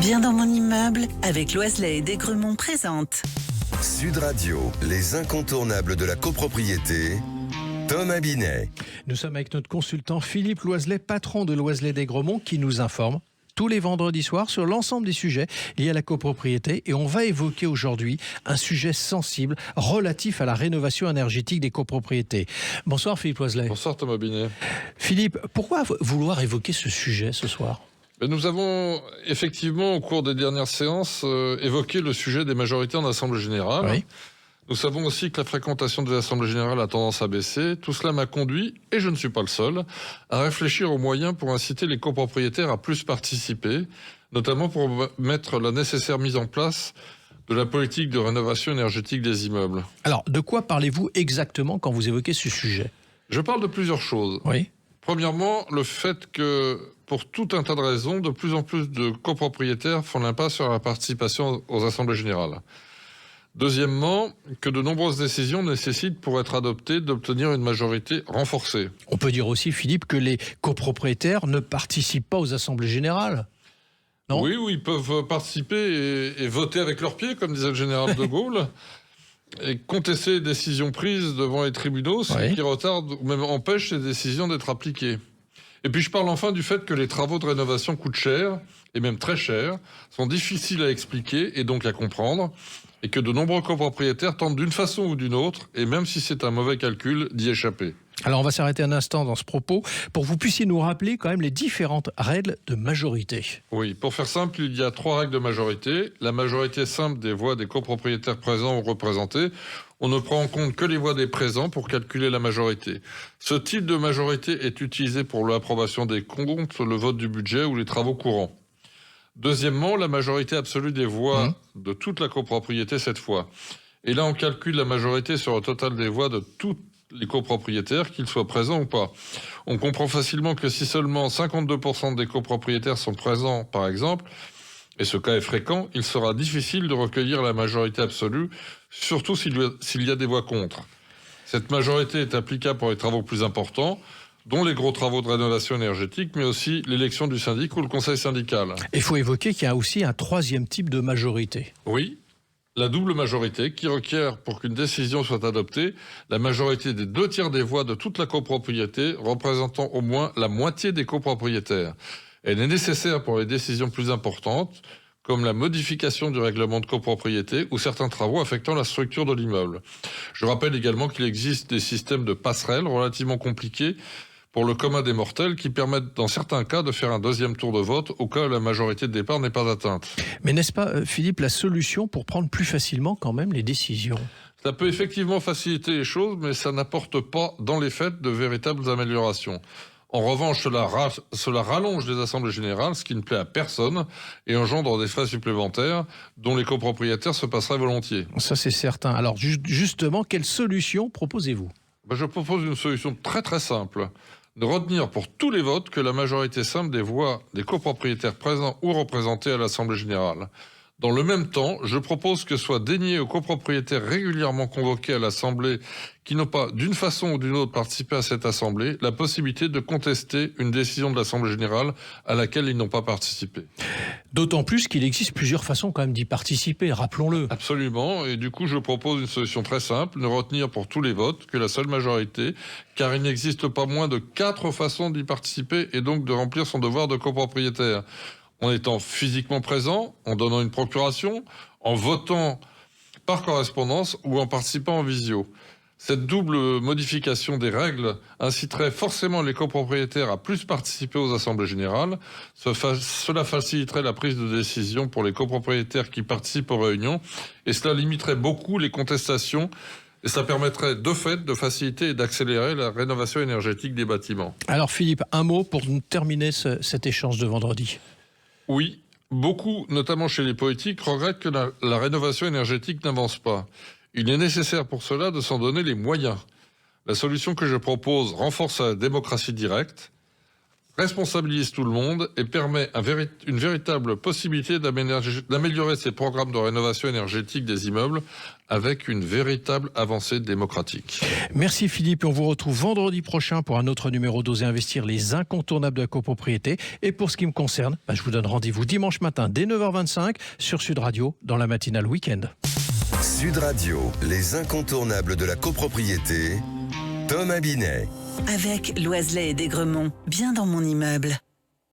Viens dans mon immeuble avec Loiselet et Desgremont présente. Sud Radio, les incontournables de la copropriété. Thomas Binet. Nous sommes avec notre consultant Philippe Loiselet, patron de Loiselet Desgremont, qui nous informe tous les vendredis soirs sur l'ensemble des sujets liés à la copropriété. Et on va évoquer aujourd'hui un sujet sensible relatif à la rénovation énergétique des copropriétés. Bonsoir Philippe Loiselet. Bonsoir Thomas Binet. Philippe, pourquoi vouloir évoquer ce sujet ce soir ? Nous avons effectivement, au cours des dernières séances, évoqué le sujet des majorités en Assemblée Générale. Oui. Nous savons aussi que la fréquentation des Assemblées Générales a tendance à baisser. Tout cela m'a conduit, et je ne suis pas le seul, à réfléchir aux moyens pour inciter les copropriétaires à plus participer, notamment pour mettre la nécessaire mise en place de la politique de rénovation énergétique des immeubles. Alors, de quoi parlez-vous exactement quand vous évoquez ce sujet ? Je parle de plusieurs choses. Oui. Premièrement, le fait que, pour tout un tas de raisons, de plus en plus de copropriétaires font l'impasse sur la participation aux Assemblées Générales. Deuxièmement, que de nombreuses décisions nécessitent, pour être adoptées, d'obtenir une majorité renforcée. On peut dire aussi, Philippe, que les copropriétaires ne participent pas aux Assemblées Générales. Non ? Oui, ils peuvent participer et voter avec leurs pieds, comme disait le général de Gaulle, et contester les décisions prises devant les tribunaux, ce qui retarde ou même empêche ces décisions d'être appliquées. Et puis je parle enfin du fait que les travaux de rénovation coûtent cher, et même très cher, sont difficiles à expliquer et donc à comprendre, et que de nombreux copropriétaires tentent d'une façon ou d'une autre, et même si c'est un mauvais calcul, d'y échapper. Alors on va s'arrêter un instant dans ce propos pour que vous puissiez nous rappeler quand même les différentes règles de majorité. Oui, pour faire simple, il y a 3 règles de majorité. La majorité simple des voix des copropriétaires présents ou représentés. On ne prend en compte que les voix des présents pour calculer la majorité. Ce type de majorité est utilisé pour l'approbation des comptes, le vote du budget ou les travaux courants. Deuxièmement, la majorité absolue des voix de toute la copropriété cette fois. Et là, on calcule la majorité sur le total des voix de toutes les copropriétaires, qu'ils soient présents ou pas. On comprend facilement que si seulement 52% des copropriétaires sont présents, par exemple, et ce cas est fréquent, il sera difficile de recueillir la majorité absolue, surtout s'il y a des voix contre. Cette majorité est applicable pour les travaux plus importants, dont les gros travaux de rénovation énergétique, mais aussi l'élection du syndic ou le conseil syndical. Il faut évoquer qu'il y a aussi un troisième type de majorité. Oui, la double majorité qui requiert, pour qu'une décision soit adoptée, la majorité des 2/3 des voix de toute la copropriété, représentant au moins la moitié des copropriétaires. Elle est nécessaire pour les décisions plus importantes, comme la modification du règlement de copropriété ou certains travaux affectant la structure de l'immeuble. Je rappelle également qu'il existe des systèmes de passerelles relativement compliqués pour le commun des mortels qui permettent dans certains cas de faire un deuxième tour de vote au cas où la majorité de départ n'est pas atteinte. Mais n'est-ce pas, Philippe, la solution pour prendre plus facilement quand même les décisions ? Ça peut effectivement faciliter les choses, mais ça n'apporte pas dans les faits de véritables améliorations. En revanche, cela rallonge les assemblées générales, ce qui ne plaît à personne, et engendre des frais supplémentaires dont les copropriétaires se passeraient volontiers. Ça, c'est certain. Alors, justement, quelle solution proposez-vous ? Je propose une solution très très simple. De retenir pour tous les votes que la majorité simple des voix des copropriétaires présents ou représentés à l'Assemblée générale. Dans le même temps, je propose que soit dénié aux copropriétaires régulièrement convoqués à l'Assemblée qui n'ont pas, d'une façon ou d'une autre, participé à cette Assemblée, la possibilité de contester une décision de l'Assemblée générale à laquelle ils n'ont pas participé. D'autant plus qu'il existe plusieurs façons quand même d'y participer, rappelons-le. Absolument, et du coup je propose une solution très simple, ne retenir pour tous les votes que la seule majorité, car il n'existe pas moins de 4 façons d'y participer et donc de remplir son devoir de copropriétaire. En étant physiquement présent, en donnant une procuration, en votant par correspondance ou en participant en visio. Cette double modification des règles inciterait forcément les copropriétaires à plus participer aux assemblées générales. Cela faciliterait la prise de décision pour les copropriétaires qui participent aux réunions et cela limiterait beaucoup les contestations et ça permettrait de fait de faciliter et d'accélérer la rénovation énergétique des bâtiments. Alors Philippe, un mot pour terminer cet échange de vendredi. Oui, beaucoup, notamment chez les politiques, regrettent que la rénovation énergétique n'avance pas. Il est nécessaire pour cela de s'en donner les moyens. La solution que je propose renforce la démocratie directe, responsabilise tout le monde et permet une véritable possibilité d'améliorer ces programmes de rénovation énergétique des immeubles avec une véritable avancée démocratique. Merci Philippe, et on vous retrouve vendredi prochain pour un autre numéro d'Oser Investir, les incontournables de la copropriété. Et pour ce qui me concerne, je vous donne rendez-vous dimanche matin dès 9h25 sur Sud Radio dans la matinale week-end. Sud Radio, les incontournables de la copropriété, Thomas Binet. Avec Loiselet et Desgremont, bien dans mon immeuble.